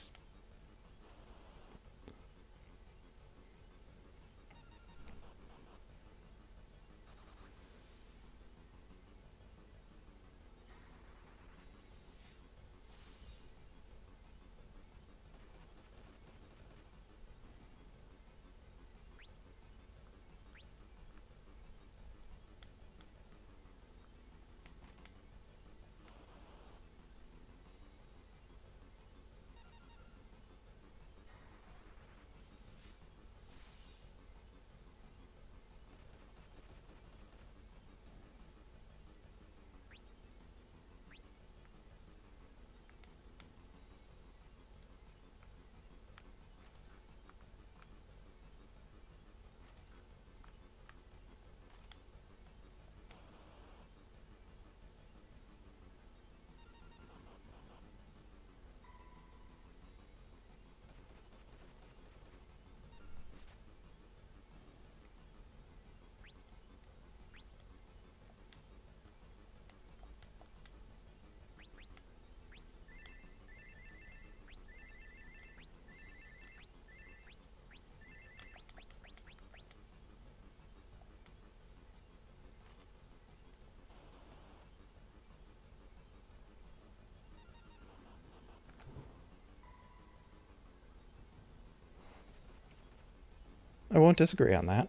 I won't disagree on that.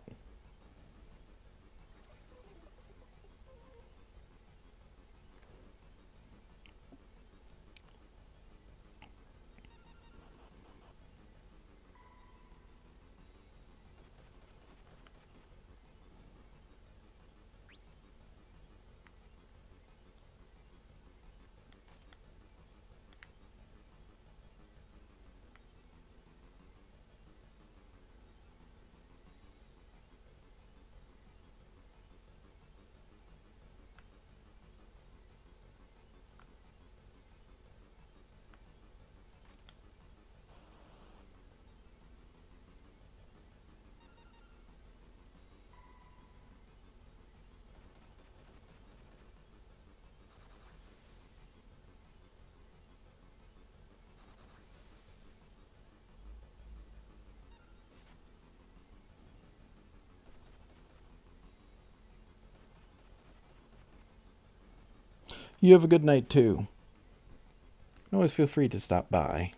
You have a good night, too. Always feel free to stop by.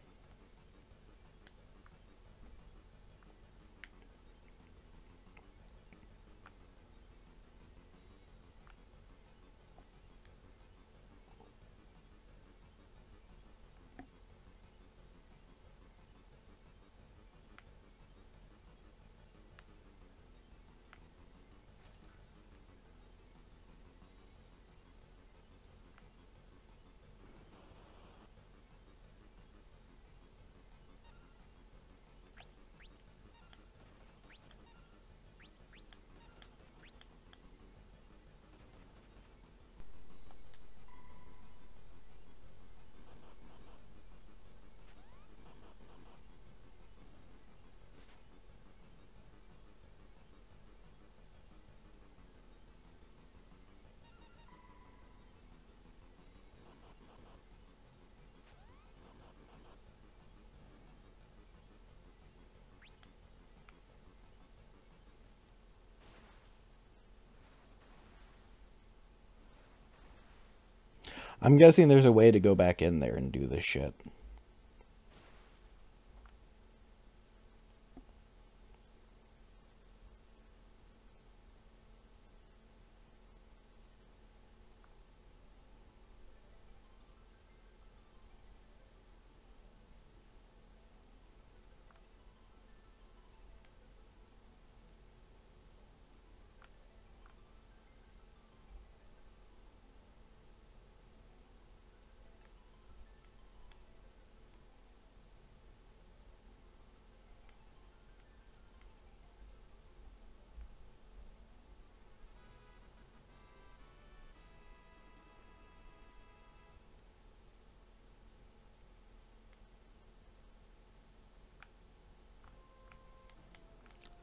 I'm guessing there's a way to go back in there and do this shit.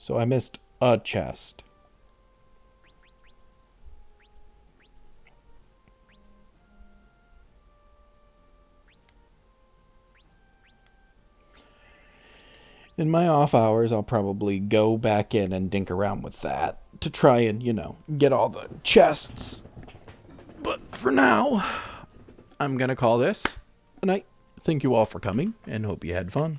So I missed a chest. In my off hours, I'll probably go back in and dink around with that to try and, get all the chests. But for now, I'm going to call this a night. Thank you all for coming and hope you had fun.